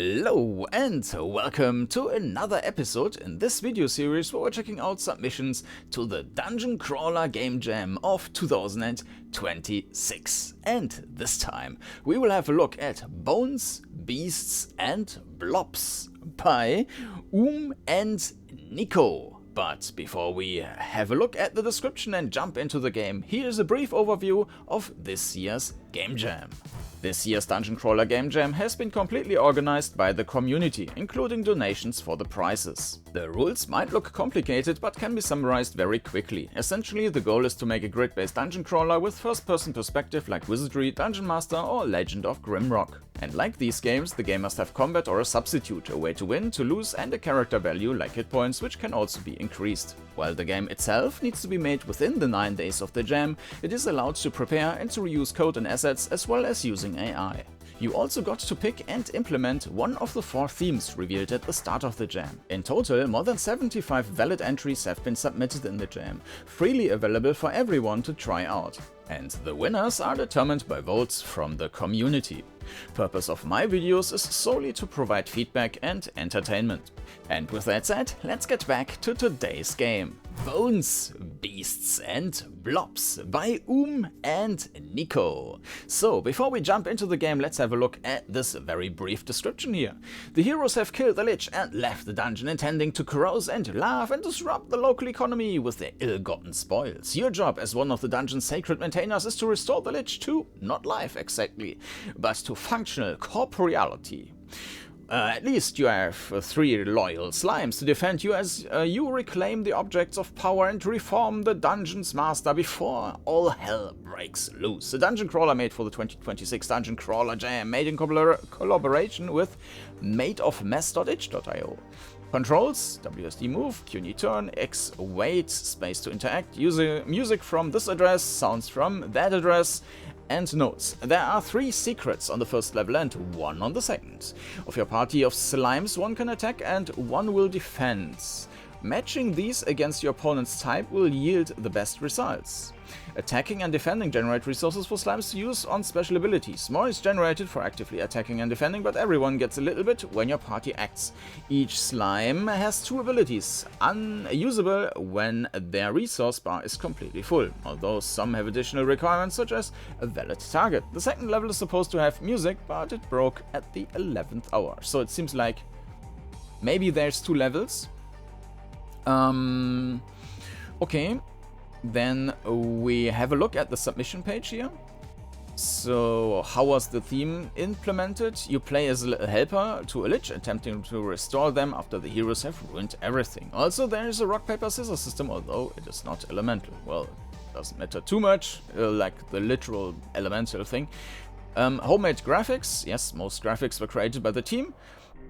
Hello and welcome to another episode in this video series where we're checking out submissions to the DungeonCrawler GameJam of 2026. And this time we will have a look at Bones, Beasts and Blobs by and Nico. But before we have a look at the description and jump into the game, here's a brief overview of this year's Game Jam. This year's DungeonCrawler GameJam has been completely organized by the community, including donations for the prizes. The rules might look complicated, but can be summarized very quickly. Essentially, the goal is to make a grid-based dungeon crawler with first-person perspective like Wizardry, Dungeon Master or Legend of Grimrock. And like these games, the game must have combat or a substitute, a way to win, to lose, and a character value like hit points, which can also be increased. While the game itself needs to be made within the 9 days of the jam, it is allowed to prepare and to reuse code and assets as well as using AI. You also got to pick and implement one of the 4 themes revealed at the start of the jam. In total, more than 75 valid entries have been submitted in the jam, freely available for everyone to try out. And the winners are determined by votes from the community. Purpose of my videos is solely to provide feedback and entertainment. And with that said, let's get back to today's game. Bones, Beasts and Blobs by and Nico. So, before we jump into the game, let's have a look at this very brief description here. The heroes have killed the Lich and left the dungeon intending to carouse and laugh and disrupt the local economy with their ill-gotten spoils. Your job as one of the dungeon's sacred maintainers is to restore the Lich to, not life exactly, but to functional corporeality. At least you have 3 loyal slimes to defend you as you reclaim the objects of power and reform the dungeon's master before all hell breaks loose. A dungeon crawler made for the 2026 DungeonCrawler Jam, made in collaboration with madeofmess.itch.io. Controls: WSD move, Q&E turn, X wait, space to interact, use music from this address, sounds from that address, and notes. There are 3 secrets on the first level and 1 on the second. Of your party of slimes, 1 can attack and 1 will defend. Matching these against your opponent's type will yield the best results. Attacking and defending generate resources for slimes to use on special abilities. More is generated for actively attacking and defending, but everyone gets a little bit when your party acts. Each slime has 2 abilities, unusable when their resource bar is completely full, although some have additional requirements such as a valid target. The second level is supposed to have music, but it broke at the 11th hour, so it seems like maybe there's 2 levels. Okay. Then we have a look at the submission page here. So, how was the theme implemented? You play as a helper to a Lich, attempting to restore them after the heroes have ruined everything. Also, there is a rock, paper, scissors system, although it is not elemental. Well, it doesn't matter too much, like the literal elemental thing. Homemade graphics. Yes, most graphics were created by the team.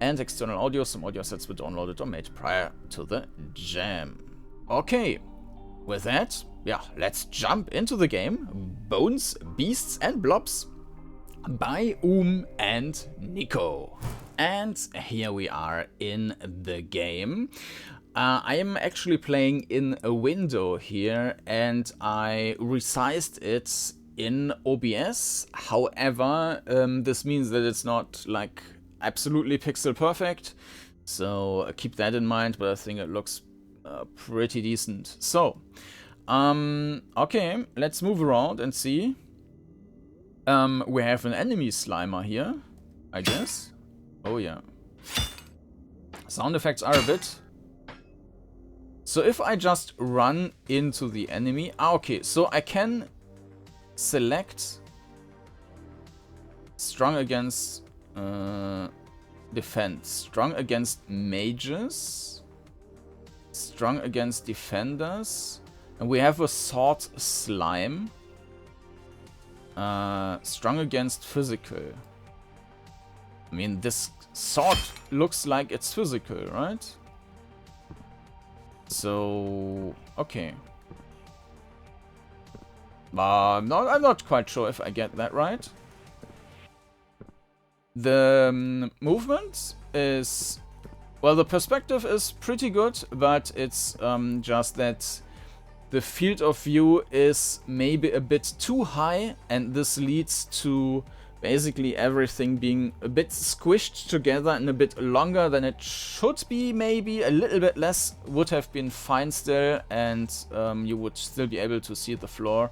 And external audio. Some audio sets were downloaded or made prior to the jam. Okay. With that, yeah, let's jump into the game. Bones, Beasts and Blobs by and Nico. And here we are in the game. I am actually playing in a window here and I resized it in OBS. However, this means that it's not like absolutely pixel perfect. So keep that in mind, but I think it looks pretty decent. So, okay, let's move around and see. We have an enemy slimer here, I guess. Oh yeah. Sound effects are a bit. So if I just run into the enemy, okay, so I can select strong against defense, strong against mages, strong against defenders, and we have a sword slime. Strong against physical. I mean, this sword looks like it's physical, right? So, okay. I'm not quite sure if I get that right. The movement is... Well, the perspective is pretty good, but it's just that the field of view is maybe a bit too high, and this leads to Basically everything being a bit squished together and a bit longer than it should be, maybe. A little bit less would have been fine still, and you would still be able to see the floor.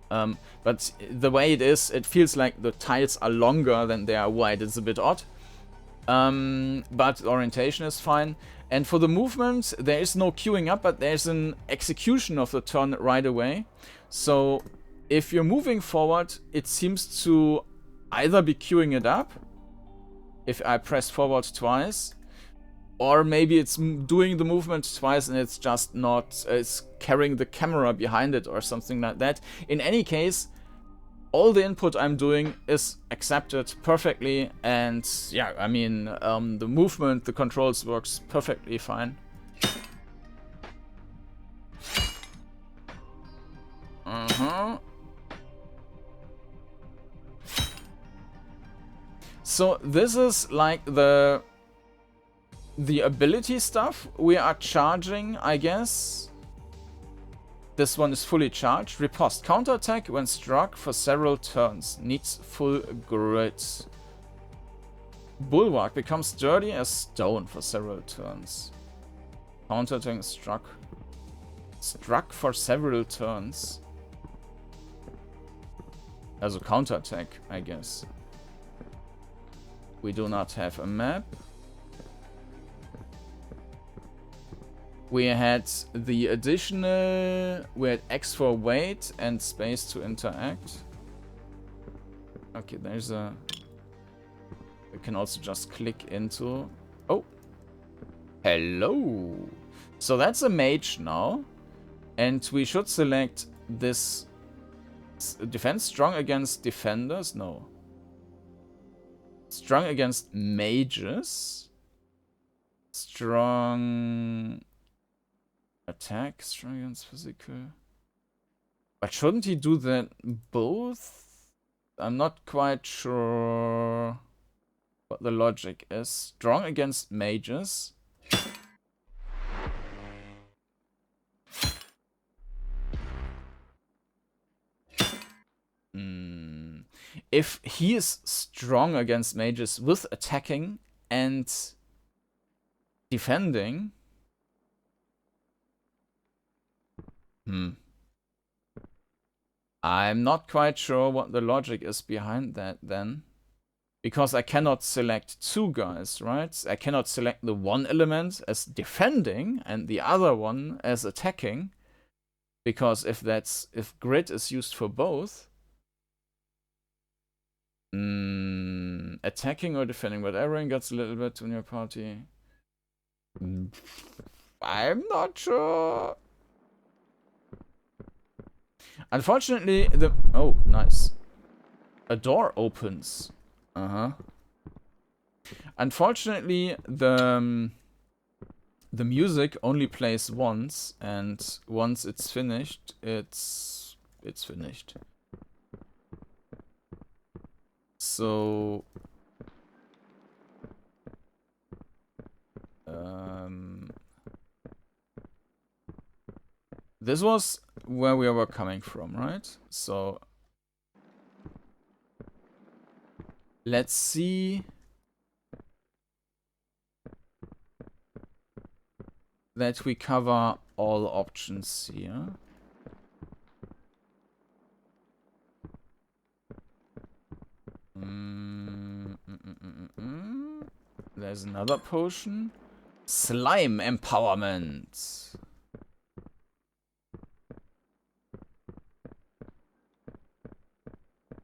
But the way it is, it feels like the tiles are longer than they are wide. It's a bit odd. But the orientation is fine. And for the movement, there is no queuing up, but there's an execution of the turn right away. So if you're moving forward, it seems to either be queuing it up, if I press forward twice, or maybe it's doing the movement twice and it's just not, it's carrying the camera behind it or something like that. In any case, all the input I'm doing is accepted perfectly, and yeah, I mean, the movement, the controls works perfectly fine. So this is like the ability stuff we are charging, I guess. This one is fully charged. Riposte. Counterattack when struck for several turns. Needs full grid. Bulwark becomes sturdy as stone for several turns. Counterattack struck for several turns. As a counterattack, I guess. We do not have a map. We had the additional... We had X for weight and space to interact. Okay, there's a... We can also just click into... Oh! Hello! So that's a mage now. And we should select this... Defense strong against defenders? No. Strong against mages. Strong... Attack, strong against physical. But shouldn't he do that both? I'm not quite sure what the logic is. Strong against mages. If he is strong against mages with attacking and defending... I'm not quite sure what the logic is behind that then. Because I cannot select two guys, right? I cannot select the one element as defending and the other one as attacking. Because if grid is used for both, attacking or defending, but everyone gets a little bit on your party. I'm not sure. Unfortunately, oh, nice. A door opens. Unfortunately, the music only plays once, and once it's finished, it's finished. So this was where we were coming from, right? So let's see that we cover all options here. There's another potion. Slime empowerment.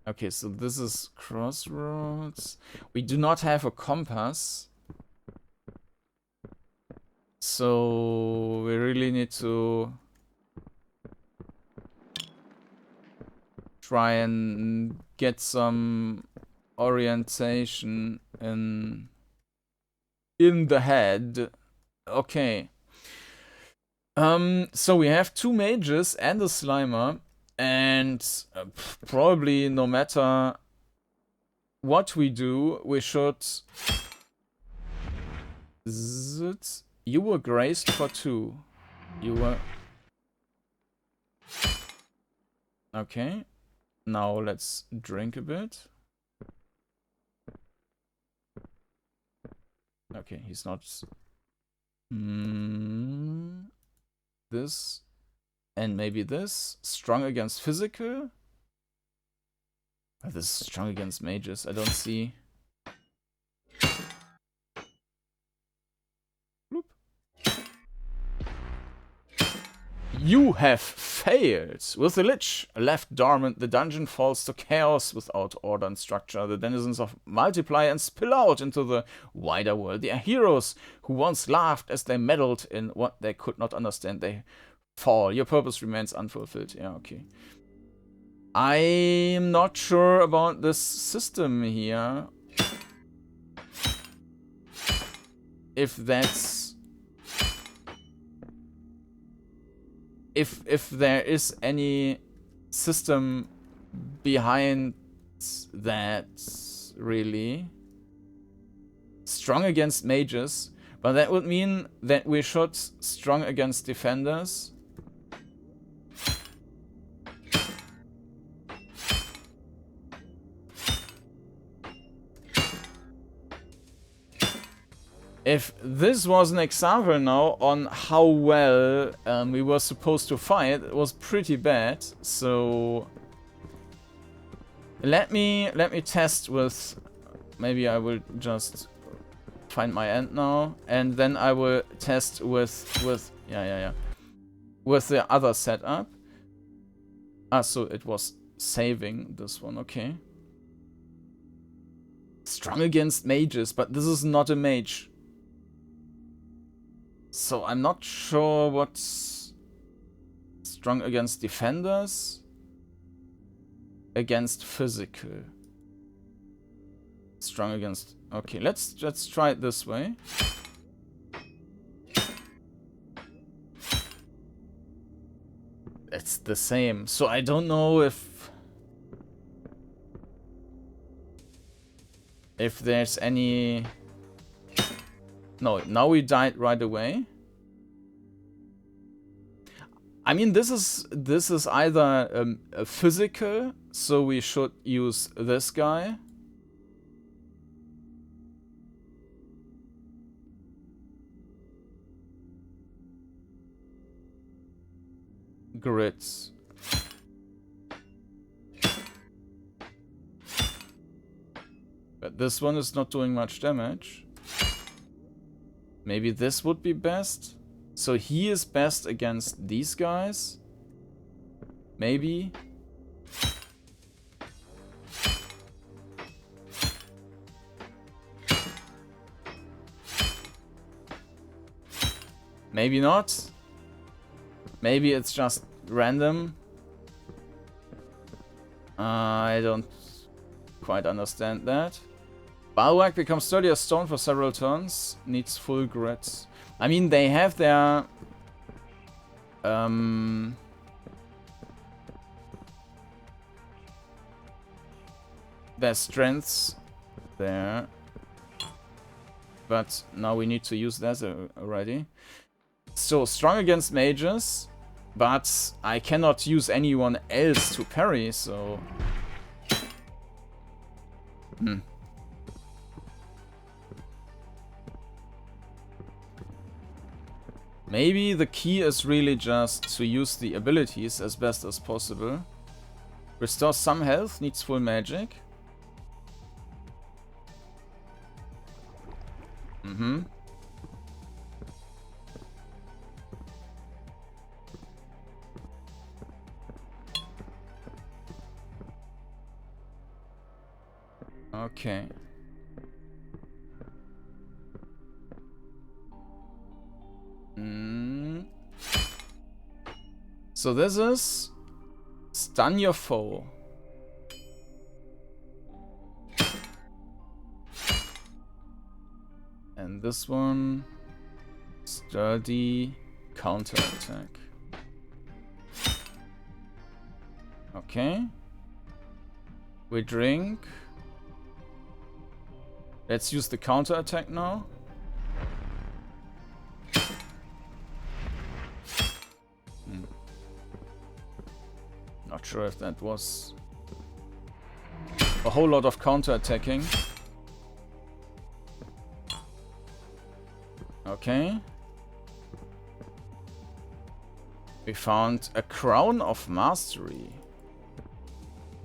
Okay, so this is crossroads. We do not have a compass. So we really need to try and get some orientation in the head. Okay. So we have two mages and a slimer, and probably no matter what we do, we should... You were graced for 2. You were... Okay. Now let's drink a bit. Okay, he's not. This and maybe this. Strong against physical. Oh, this is strong against mages. I don't see. Bloop. You have failed. With the Lich left dormant, the dungeon falls to chaos without order and structure. The denizens of multiply and spill out into the wider world. They are heroes who once laughed as they meddled in what they could not understand. They fall. Your purpose remains unfulfilled. Yeah, okay. I'm not sure about this system here. If that's... If there is any system behind that, really. Strong against mages. But that would mean that we should strong against defenders. If this was an example now on how well we were supposed to fight, it was pretty bad. So let me test with. Maybe I will just find my end now, and then I will test with with the other setup. Ah, so it was saving this one. Okay. Strong against mages, but this is not a mage. So I'm not sure what's strong against defenders, against physical, strong against. Okay, let's try it this way. It's the same. So I don't know if there's any. No, now we died right away. I mean, this is either a physical, so we should use this guy. Grids. But this one is not doing much damage. Maybe this would be best. So he is best against these guys. Maybe. Maybe not. Maybe it's just random. I don't quite understand that. Balrak becomes sturdy as stone for several turns. Needs full grit. I mean, they have their... their strengths there. But now we need to use that already. So, strong against mages. But I cannot use anyone else to parry, so... Maybe the key is really just to use the abilities as best as possible. Restore some health, needs full magic. Okay. So this is stun your foe. And this one, sturdy counterattack. Okay. We drink. Let's use the counterattack now. Not sure if that was a whole lot of counterattacking. Okay. We found a crown of mastery.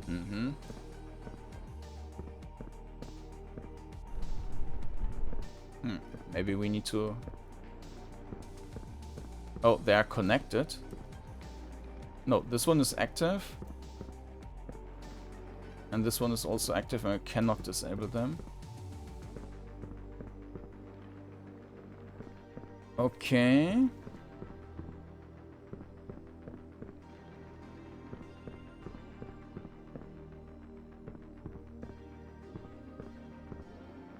Mm-hmm. Maybe we need to... Oh, they are connected. No, this one is active. And this one is also active, and I cannot disable them. Okay.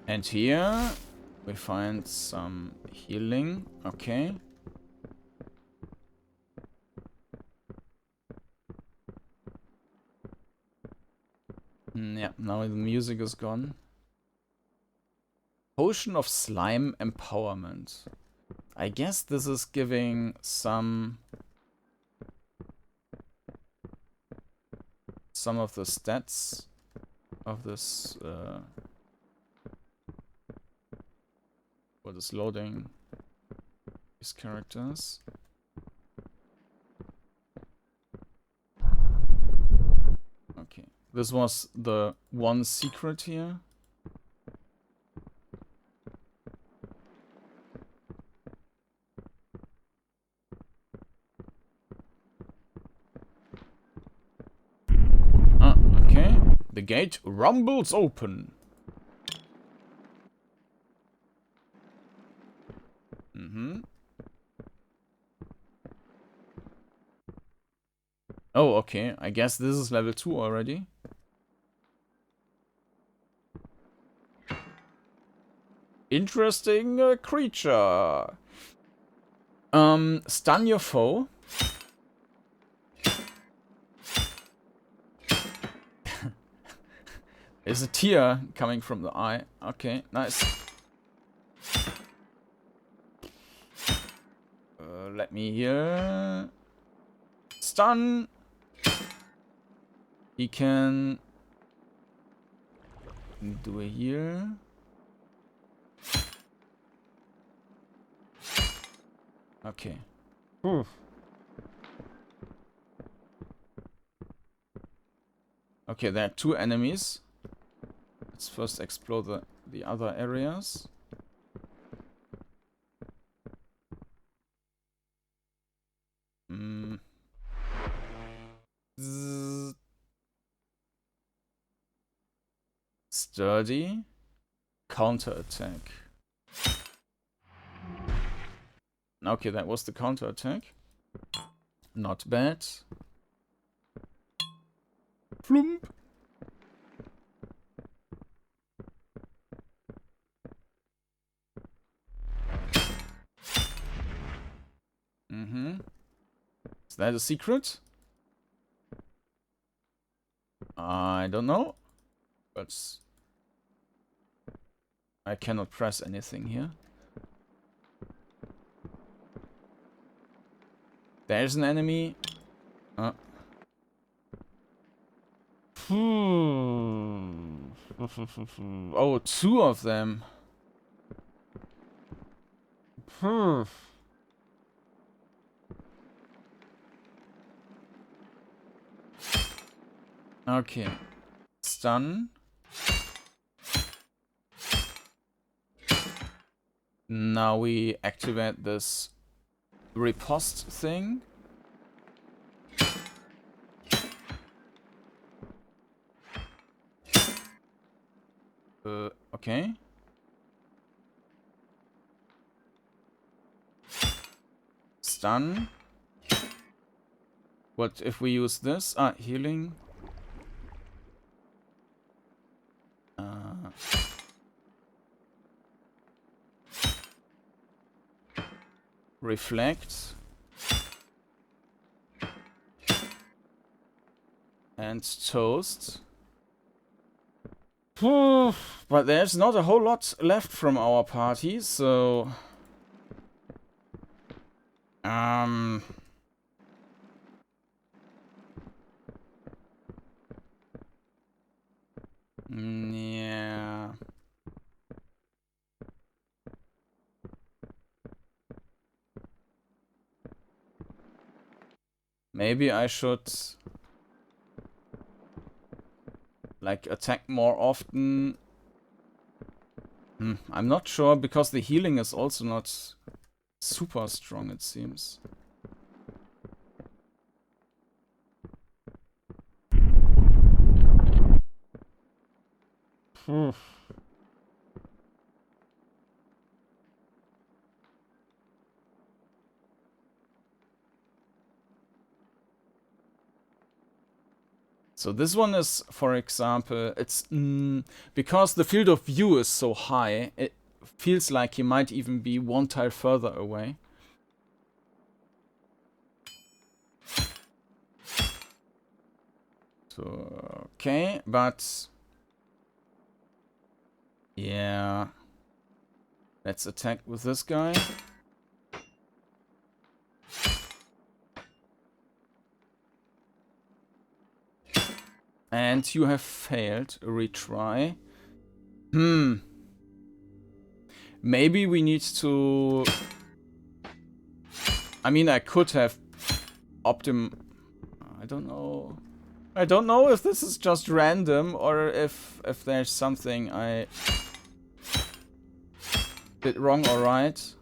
And here we find some healing. Okay. Yeah, now the music is gone. Potion of Slime Empowerment. I guess this is giving some of the stats of this what is loading these characters. Okay, this was the one secret here. Okay. The gate rumbles open. Oh, okay. I guess this is level 2 already. Interesting creature. Stun your foe. There's a tear coming from the eye. Okay, nice. Let me hear. Stun. He can do it here. Okay. Okay, there are 2 enemies. Let's first explore the other areas. Sturdy. Counterattack. Okay, that was the counterattack. Not bad. Flump. Is that a secret? I don't know. But I cannot press anything here. There's an enemy. Oh, 2 of them. Okay. Stun. Now we activate this riposte thing. Okay. Stun. What if we use this? Healing. Reflect. And toast. But there's not a whole lot left from our party, so... Yeah... Maybe I should like attack more often. I'm not sure because the healing is also not super strong, it seems. So this one is, for example, it's because the field of view is so high, it feels like he might even be one tile further away. So, okay, but yeah, let's attack with this guy. And you have failed. Retry. Maybe we need to... I mean, I could have I don't know. I don't know if this is just random or if there's something I did wrong or right.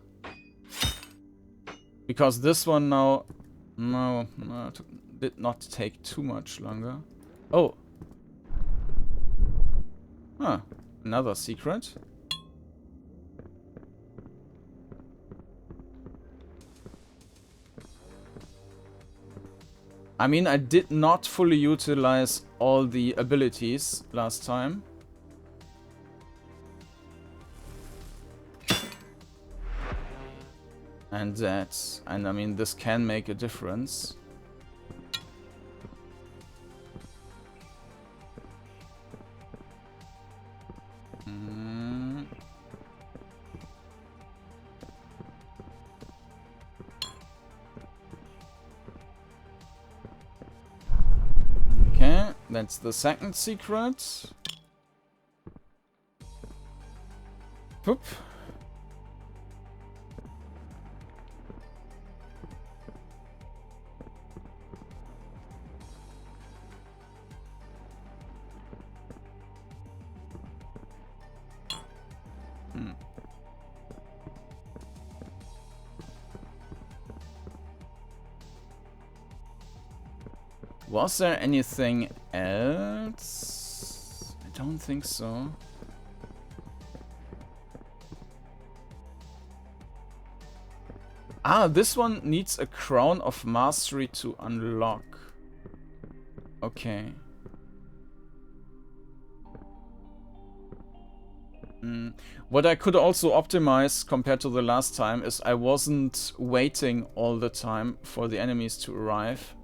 Because this one now... No, did not take too much longer. Oh. Huh. Another secret. I mean, I did not fully utilize all the abilities last time. And I mean, this can make a difference. Okay, that's the second secret. Whoop. Was there anything else? I don't think so. Ah, this one needs a Crown of Mastery to unlock. Okay. What I could also optimize compared to the last time is I wasn't waiting all the time for the enemies to arrive.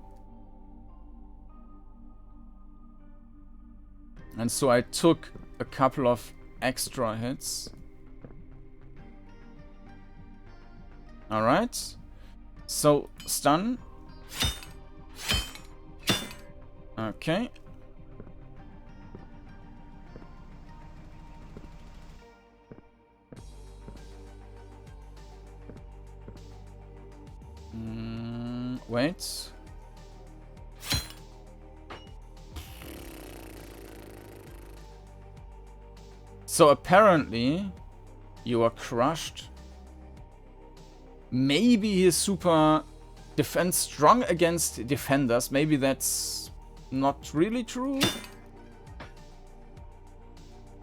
And so I took a couple of extra hits. Alright. So, stun. Okay. Wait. So apparently, you are crushed. Maybe he is super defense strong against defenders. Maybe that's not really true.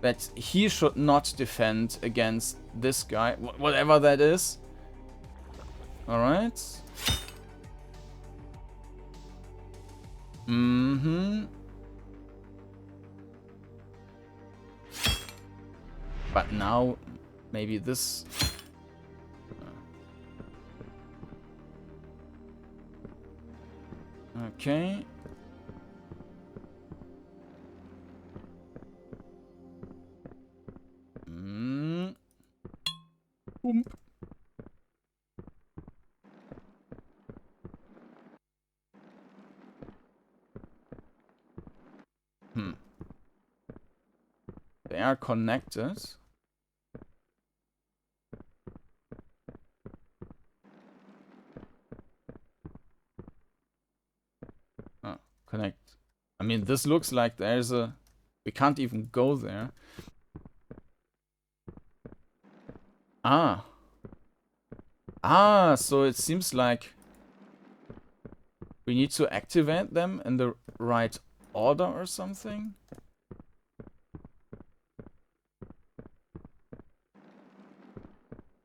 That he should not defend against this guy, whatever that is. Alright. But now, maybe this... Okay. Boom. They are connected. connect. I mean, this looks like there's a... We can't even go there. Ah. Ah, so it seems like we need to activate them in the right order or something?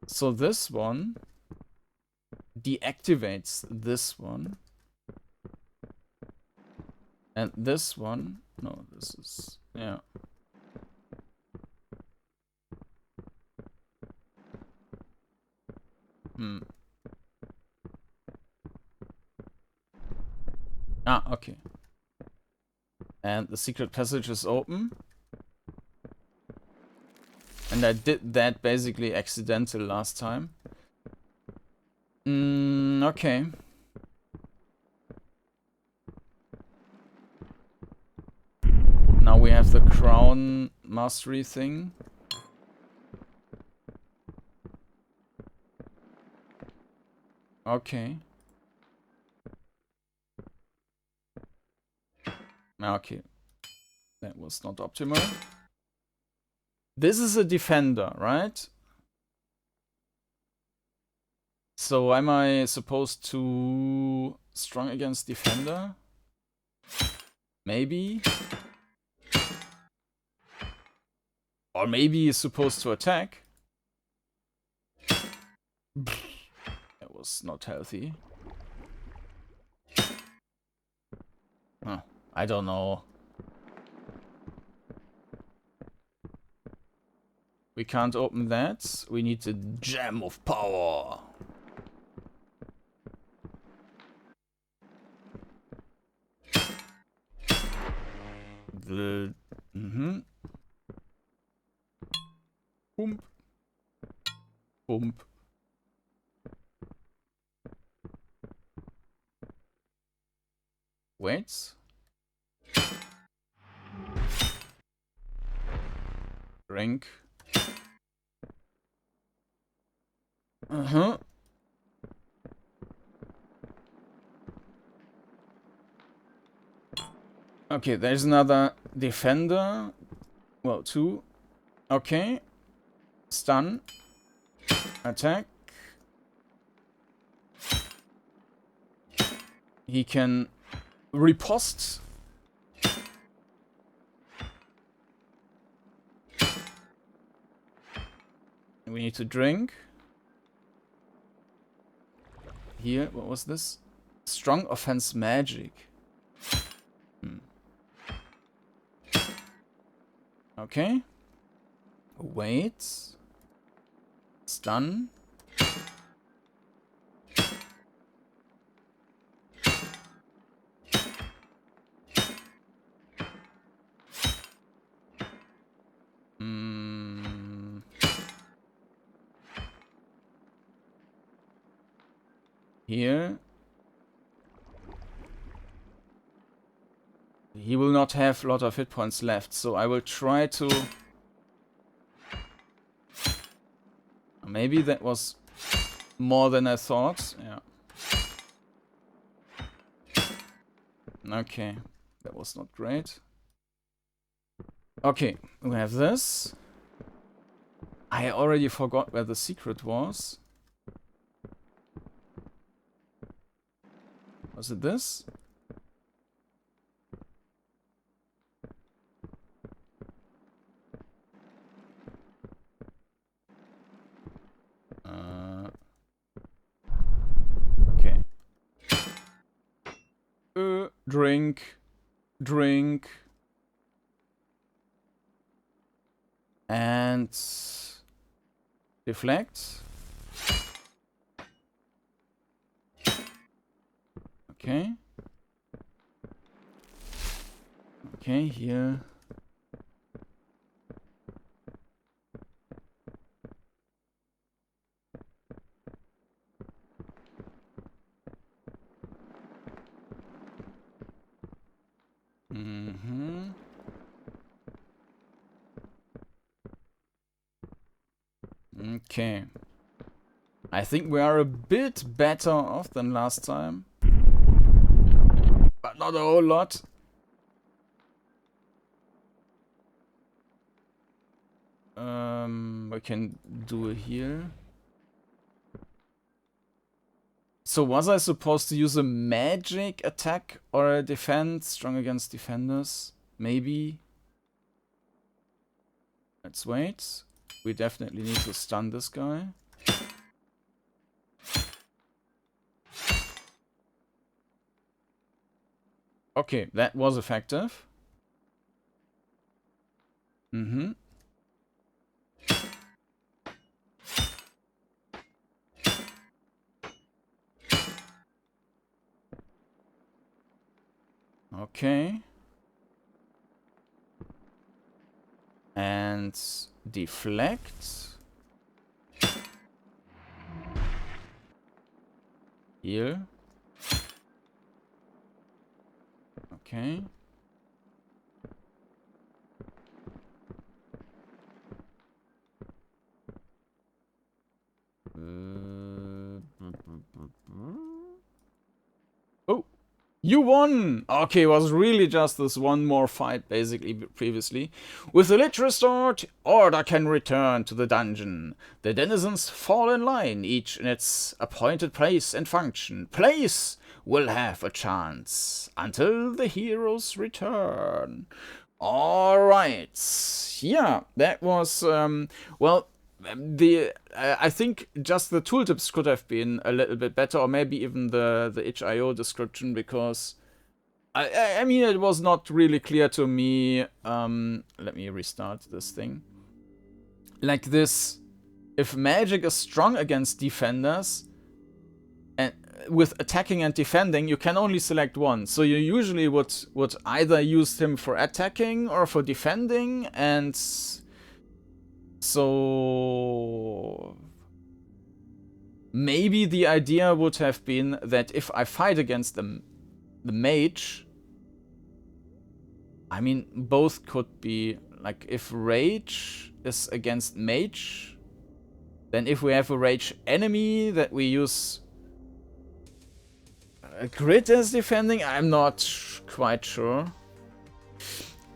So this one deactivates this one. And this one... No, this is... Yeah. Ah, okay. And the secret passage is open. And I did that basically accidental last time. Okay. Now we have the crown mastery thing. Okay. Okay. That was not optimal. This is a defender, right? So am I supposed to strong against defender? Maybe. Or maybe he's supposed to attack. That was not healthy. Huh. I don't know. We can't open that. We need the gem of power. The... Pump. Pump. Wait. Drink. Okay, there's another defender. Well, two. Okay. Stun. Attack. He can riposte. We need to drink. Here, what was this? Strong offense magic. Okay. Wait. Stun. Here. He will not have a lot of hit points left, so I will try to... Maybe that was more than I thought. Yeah. Okay. That was not great. Okay, we have this. I already forgot where the secret was. Was it this? Okay. Drink. Drink. And deflect. Okay. Okay, here. Okay. I think we are a bit better off than last time. but not a whole lot. We can do it here. So was I supposed to use a magic attack or a defense? Strong against defenders? Maybe. Let's wait. We definitely need to stun this guy. Okay, that was effective. Mm-hmm. Okay. And deflect. Heal. Okay. Oh, you won! Okay, it was really just this one more fight, basically, previously. With the lich restored, order can return to the dungeon. The denizens fall in line, each in its appointed place and function. Place will have a chance until the heroes return. Alright. Yeah, that was, well, I think just the tooltips could have been a little bit better, or maybe even the itch.io description, because I mean, it was not really clear to me. Let me restart this thing. Like this, if magic is strong against defenders, and with attacking and defending, you can only select one. So you usually would either use him for attacking or for defending, and so maybe the idea would have been that if I fight against the mage, I mean, both could be, like, if rage is against mage, then if we have a rage enemy, that we use a crit as defending. I'm not quite sure.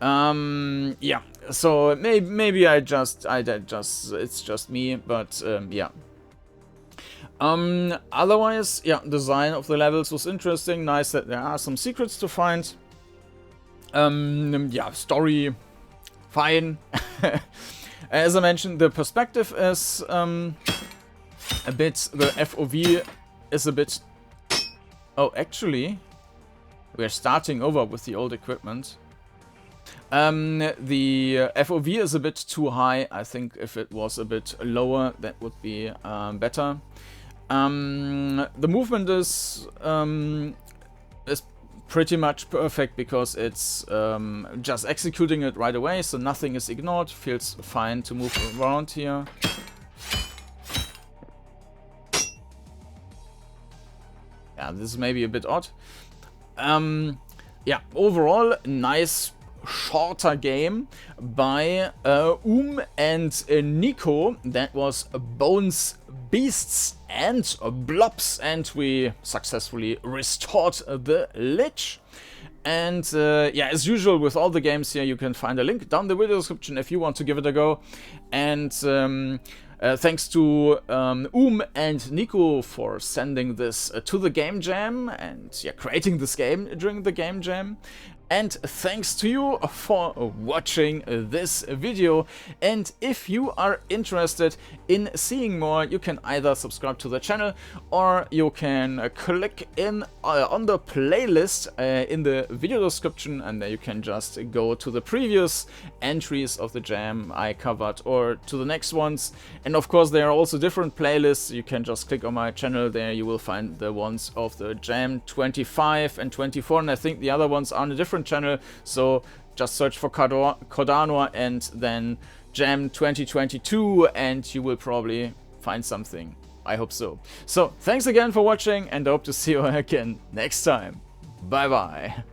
Yeah, so maybe it's just me, but yeah. Otherwise, yeah, design of the levels was interesting. Nice that there are some secrets to find. Yeah, story, fine. As I mentioned, the perspective is a bit, the FOV is a bit. Oh, actually, we're starting over with the old equipment. The FOV is a bit too high. I think if it was a bit lower, that would be better. The movement is pretty much perfect because it's just executing it right away, so nothing is ignored. Feels fine to move around here. Yeah, this is maybe a bit odd. Yeah, overall, nice shorter game by and Nico. That was Bones, Beasts and Blobs, and we successfully restored the Lich. And yeah, as usual with all the games here, you can find a link down the video description if you want to give it a go. And thanks to and Nico for sending this to the Game Jam and yeah, creating this game during the Game Jam. And thanks to you for watching this video. And if you are interested in seeing more, you can either subscribe to the channel or you can click in on the playlist in the video description, and there you can just go to the previous entries of the jam I covered or to the next ones. And of course there are also different playlists. You can just click on my channel, there you will find the ones of the jam 25 and 24, and I think the other ones are on a different channel, so just search for Kordanor and then Jam 2022 and you will probably find something. I hope so. So thanks again for watching, and I hope to see you again next time. Bye bye.